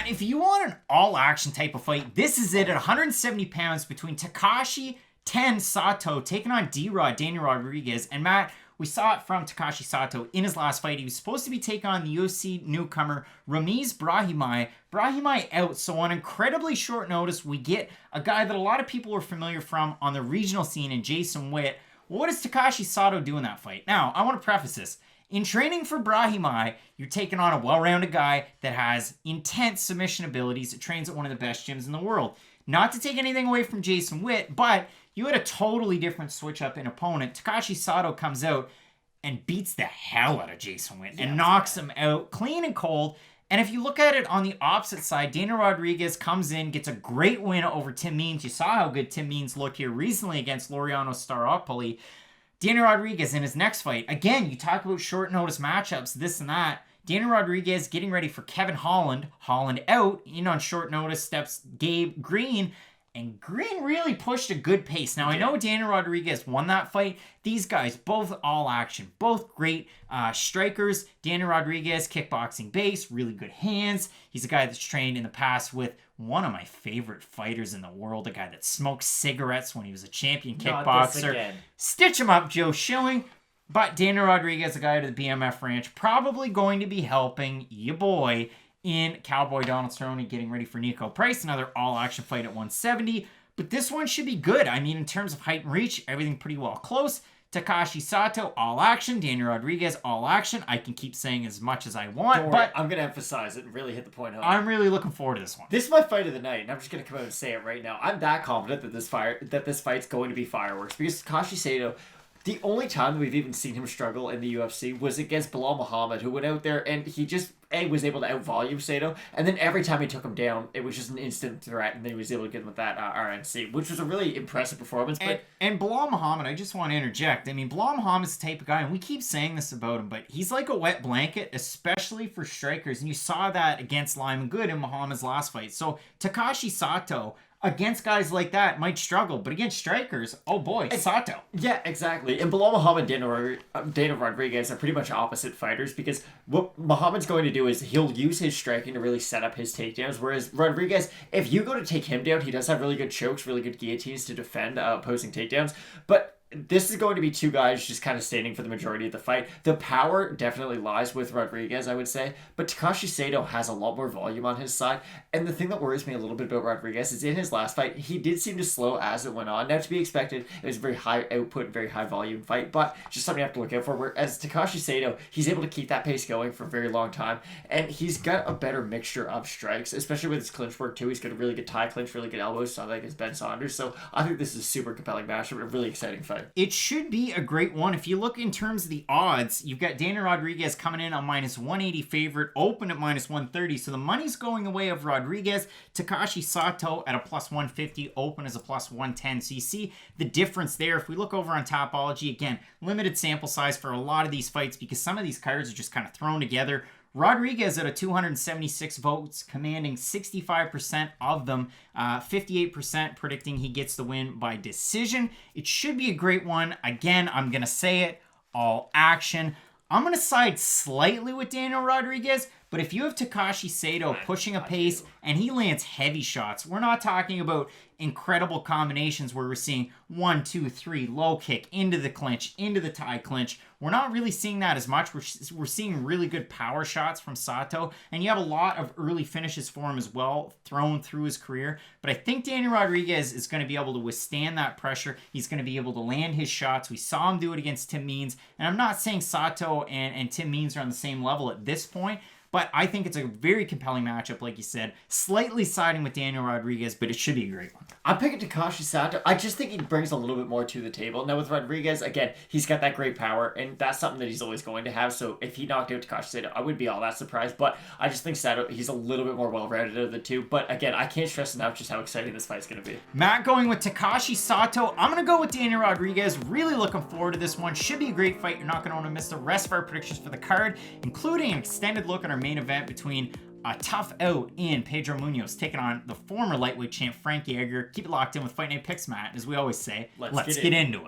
Matt, if you want an all-action type of fight, this is it at 170 pounds between Takashi Sato taking on D-Rod, Daniel Rodriguez. And Matt, we saw it from Takashi Sato in his last fight. He was supposed to be taking on the UFC newcomer Ramiz Brahimaj. Brahimaj out, so on incredibly short notice, we get a guy that a lot of people are familiar from on the regional scene in Jason Witt. Well, what does Takashi Sato do in that fight? Now, I want to preface this. In training for Brahimaj, you're taking on a well-rounded guy that has intense submission abilities, that trains at one of the best gyms in the world. Not to take anything away from Jason Witt, but you had a totally different switch-up in opponent. Takashi Sato comes out and beats the hell out of Jason Witt and knocks him out clean and cold. And if you look at it on the opposite side, Daniel Rodriguez comes in, gets a great win over Tim Means. You saw how good Tim Means looked here recently against Laureano Staropoli. Daniel Rodriguez in his next fight. Again, you talk about short notice matchups, this and that. Daniel Rodriguez getting ready for Kevin Holland. Holland out. On short notice steps Gabe Green. And Green really pushed a good pace. Now, I know Daniel Rodriguez won that fight. These guys, both all action. Both great strikers. Daniel Rodriguez, kickboxing base. Really good hands. He's a guy that's trained in the past with one of my favorite fighters in the world. A guy that smoked cigarettes when he was a champion kickboxer. Stitch him up, Joe Schilling. But Daniel Rodriguez, a guy to the BMF ranch, probably going to be helping your boy in Cowboy Donald Cerrone getting ready for Nico Price, another all-action fight at 170. But this one should be good. I mean, in terms of height and reach, everything pretty well close. Takashi Sato, all-action. Daniel Rodriguez, all-action. I can keep saying as much as I want, but I'm going to emphasize it and really hit the point home. I'm really looking forward to this one. This is my fight of the night, and I'm just going to come out and say it right now. I'm that confident that this fight's going to be fireworks, because Takashi Sato, the only time we've even seen him struggle in the UFC was against Bilal Muhammad, who went out there and he just was able to out-volume Sato, and then every time he took him down, it was just an instant threat, and then he was able to get him with that RNC, which was a really impressive performance. And Bilal Muhammad, I just want to interject. I mean, Bilal Muhammad's the type of guy, and we keep saying this about him, but he's like a wet blanket, especially for strikers, and you saw that against Lyman Good in Muhammad's last fight. So Takashi Sato, against guys like that, might struggle, but against strikers, oh boy, Sato. Yeah, exactly. And Bilal Muhammad and Daniel Rodriguez are pretty much opposite fighters, because what Muhammad's going to do is he'll use his striking to really set up his takedowns, whereas Rodriguez, if you go to take him down, he does have really good chokes, really good guillotines to defend opposing takedowns, but this is going to be two guys just kind of standing for the majority of the fight. The power definitely lies with Rodriguez, I would say, but Takashi Sato has a lot more volume on his side, and the thing that worries me a little bit about Rodriguez is in his last fight, he did seem to slow as it went on. Now, to be expected, it was a very high output, very high volume fight, but just something you have to look out for, whereas Takashi Sato, he's able to keep that pace going for a very long time, and he's got a better mixture of strikes, especially with his clinch work too. He's got a really good tie clinch, really good elbows, so like his Ben Saunders, so I think this is a super compelling matchup, a really exciting fight. It should be a great one. If you look in terms of the odds, you've got Daniel Rodriguez coming in on minus 180 favorite, open at minus 130. So the money's going the way of Rodriguez. Takashi Sato at a plus 150, open as a plus 110. So you see the difference there. If we look over on Topology, again, limited sample size for a lot of these fights because some of these cards are just kind of thrown together. Rodriguez at a 276 votes, commanding 65% of them, 58% predicting he gets the win by decision. It should be a great one. Again, I'm going to say it, all action. I'm going to side slightly with Daniel Rodriguez, but if you have Takashi Sato pushing a pace and he lands heavy shots, we're not talking about incredible combinations where we're seeing 1, 2, 3, low kick, into the clinch, into the tie clinch. We're not really seeing that as much. We're seeing really good power shots from Sato, and you have a lot of early finishes for him as well, thrown through his career. But I think Daniel Rodriguez is going to be able to withstand that pressure. He's going to be able to land his shots. We saw him do it against Tim Means, and I'm not saying Sato and Tim Means are on the same level at this point, but I think it's a very compelling matchup, like you said. Slightly siding with Daniel Rodriguez, but it should be a great one. I'm picking Takashi Sato. I just think he brings a little bit more to the table. Now with Rodriguez, again, he's got that great power, and that's something that he's always going to have. So if he knocked out Takashi Sato, I wouldn't be all that surprised. But I just think Sato, he's a little bit more well-rounded of the two. But again, I can't stress enough just how exciting this fight's going to be. Matt going with Takashi Sato. I'm going to go with Daniel Rodriguez. Really looking forward to this one. Should be a great fight. You're not going to want to miss the rest of our predictions for the card, including an extended look at our main event between a tough out in Pedro Munhoz taking on the former lightweight champ Frankie Edgar. Keep it locked in with Fight Night Picks, Matt. As we always say, let's get into it.